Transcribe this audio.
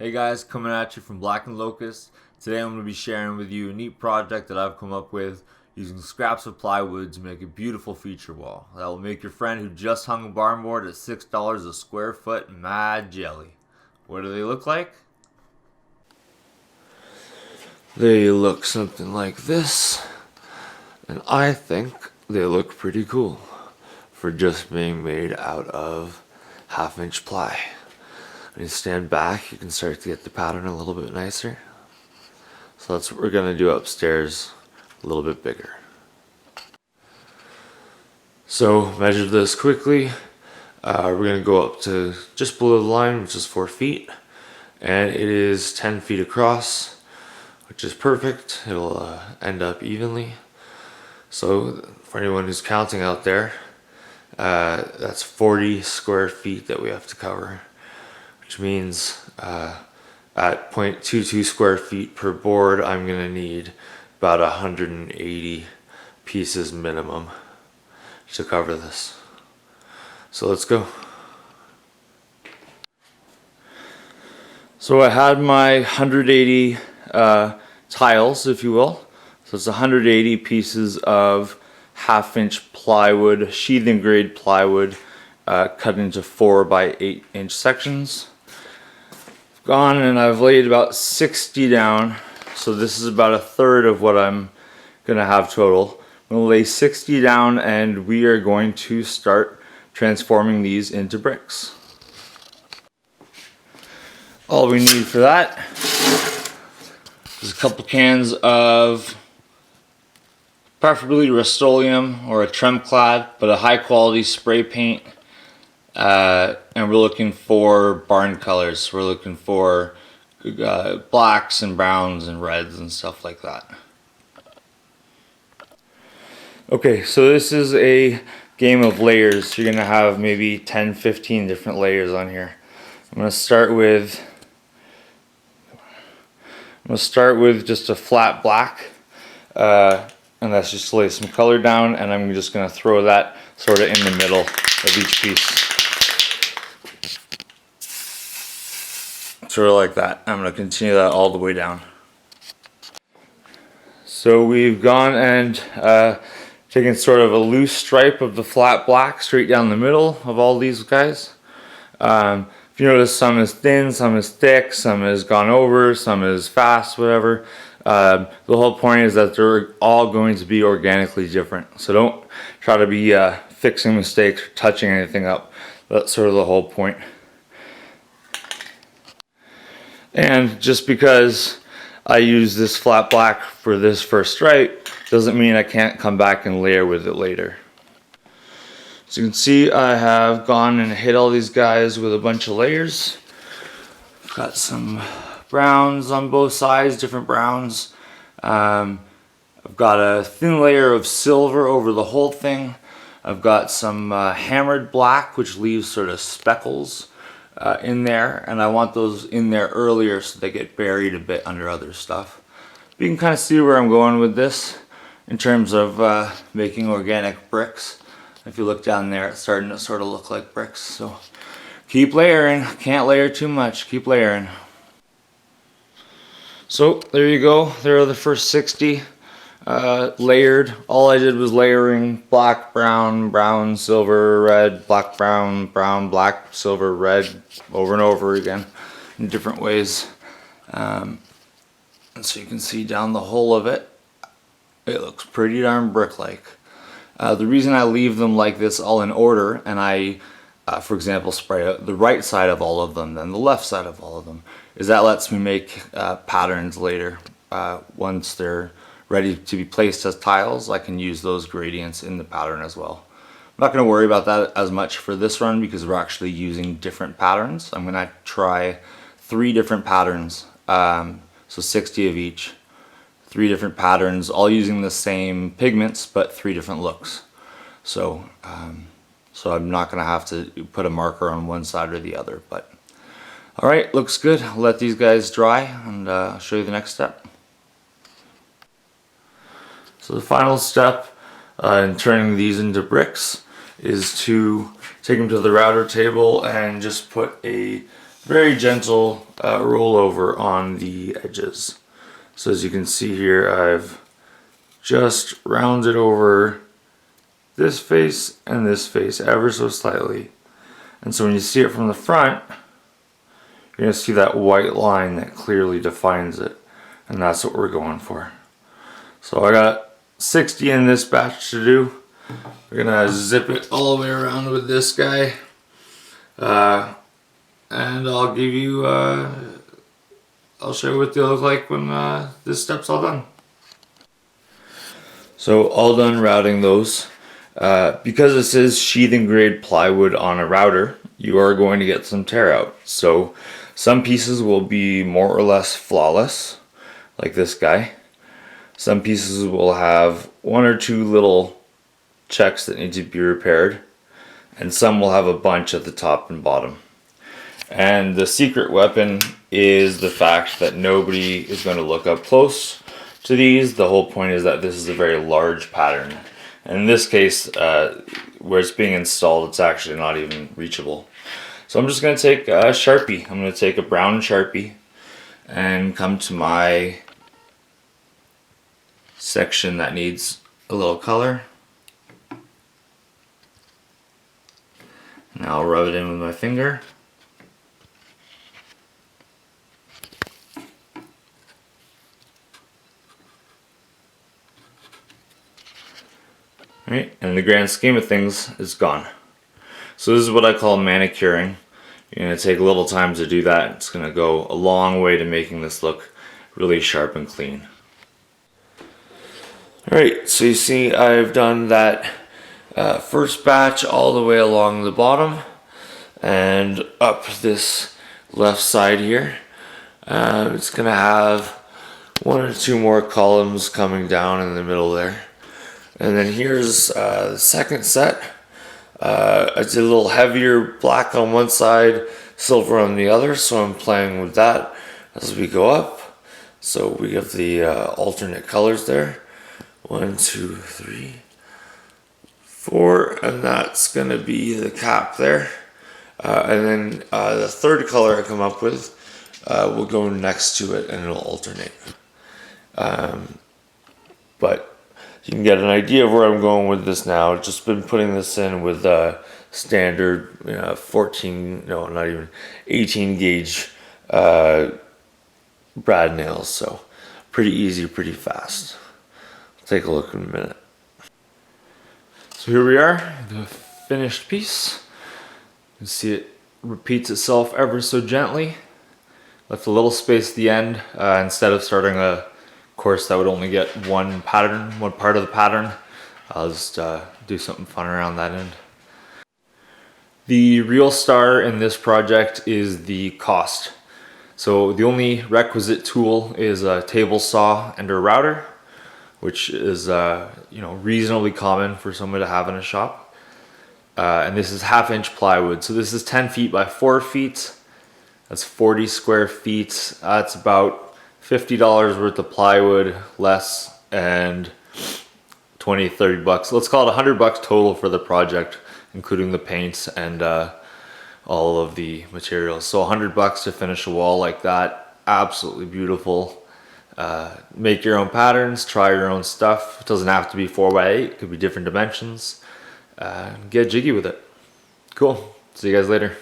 Hey guys, coming at you from Black and Locust. Today I'm going to be sharing with you a neat project that I've come up with using scraps of plywood to make a beautiful feature wall that will make your friend who just hung a barn board at $6 a square foot mad jelly. What do they look like? They look something like this, and I think they look pretty cool for just being made out of half-inch ply. When you stand back, you can start to get the pattern a little bit nicer. So that's what we're going to do upstairs, a little bit bigger. So measure this quickly. We're going to go up to just below the line, which is 4 feet. And it is 10 feet across, which is perfect. It'll end up evenly. So for anyone who's counting out there, that's 40 square feet that we have to cover, which means at 0.22 square feet per board, I'm going to need about 180 pieces minimum to cover this. So let's go. So I had my 180 tiles, if you will. So it's 180 pieces of half-inch plywood, sheathing grade plywood, cut into 4 by 8 inch sections. I've gone and I've laid about 60 down. So this is about a third of what I'm gonna have total. I'm gonna lay 60 down and we are going to start transforming these into bricks. All we need for that is a couple cans of preferably Rust-Oleum or a Tremclad, but a high quality spray paint. And we're looking for barn colors. We're looking for blacks and browns and reds and stuff like that. Okay, so this is a game of layers. You're gonna have maybe 10-15 different layers on here. I'm gonna start with just a flat black, and that's just to lay some color down, and I'm just gonna throw that sort of in the middle of each piece. Sort of like that. I'm going to continue that all the way down. So we've gone and taken sort of a loose stripe of the flat black straight down the middle of all these guys. If you notice, some is thin, some is thick, some is gone over, some is fast, whatever. The whole point is that they're all going to be organically different. So don't try to be fixing mistakes or touching anything up. That's sort of the whole point. And just because I use this flat black for this first stripe doesn't mean I can't come back and layer with it later. So you can see I have gone and hit all these guys with a bunch of layers. I've got some browns on both sides, different browns. I've got a thin layer of silver over the whole thing. I've got some hammered black, which leaves sort of speckles in there, and I want those in there earlier so they get buried a bit under other stuff. But you can kind of see where I'm going with this in terms of making organic bricks. If you look down there, it's starting to sort of look like bricks. So keep layering. Can't layer too much. Keep layering. So there you go. There are the first 60 layered. All I did was layering black, brown, brown, silver, red, black, brown, brown, black, silver, red, over and over again in different ways. And so you can see down the whole of it, it looks pretty darn brick-like. The reason I leave them like this all in order, and I, for example, spray out the right side of all of them, then the left side of all of them, is that lets me make patterns later. Once they're ready to be placed as tiles, I can use those gradients in the pattern as well. I'm not going to worry about that as much for this run because we're actually using different patterns. I'm going to try 3 different patterns, so 60 of each. 3 different patterns, all using the same pigments, but 3 different looks. So I'm not going to have to put a marker on one side or the other. But all right, looks good. I'll let these guys dry and I'll show you the next step. So the final step in turning these into bricks is to take them to the router table and just put a very gentle rollover on the edges. So as you can see here, I've just rounded over this face and this face ever so slightly. And so when you see it from the front, you're going to see that white line that clearly defines it. And that's what we're going for. So I got 60 in this batch to do. We're going to zip it all the way around with this guy. And I'll give you, I'll show you what they look like when this step's all done. So all done routing those. Because this is sheathing grade plywood on a router, you are going to get some tear out. So some pieces will be more or less flawless, like this guy. Some pieces will have one or two little checks that need to be repaired, and some will have a bunch at the top and bottom. And the secret weapon is the fact that nobody is going to look up close to these. The whole point is that this is a very large pattern. And in this case, where it's being installed, it's actually not even reachable. So I'm just going to take a Sharpie. I'm going to take a brown Sharpie and come to my section that needs a little color. Now I'll rub it in with my finger. Right, and in the grand scheme of things, it's gone. So this is what I call manicuring. You're going to take a little time to do that. It's going to go a long way to making this look really sharp and clean. Alright, so you see I've done that first batch all the way along the bottom and up this left side here. It's going to have one or two more columns coming down in the middle there. And then here's the second set. It's a little heavier black on one side, silver on the other, so I'm playing with that as we go up. So we have the alternate colors there. 1, 2, 3, 4, and that's gonna be the cap there. And then the third color I come up with will go next to it and it'll alternate. But you can get an idea of where I'm going with this now. I've just been putting this in with standard 18 gauge brad nails. So pretty easy, pretty fast. Take a look in a minute. So here we are, the finished piece. You can see it repeats itself ever so gently. Left a little space at the end instead of starting a course that would only get one pattern, one part of the pattern. I'll just do something fun around that end. The real star in this project is the cost. So the only requisite tool is a table saw and a router, which is reasonably common for someone to have in a shop. And this is 1/2 inch plywood. So this is 10 feet by 4 feet. That's 40 square feet. That's about $50 worth of plywood less, and 20, 30 bucks. Let's call it $100 total for the project, including the paints and all of the materials. So $100 to finish a wall like that. Absolutely beautiful. Make your own patterns, try your own stuff. It doesn't have to be 4x8, it could be different dimensions. Get jiggy with it. Cool. See you guys later.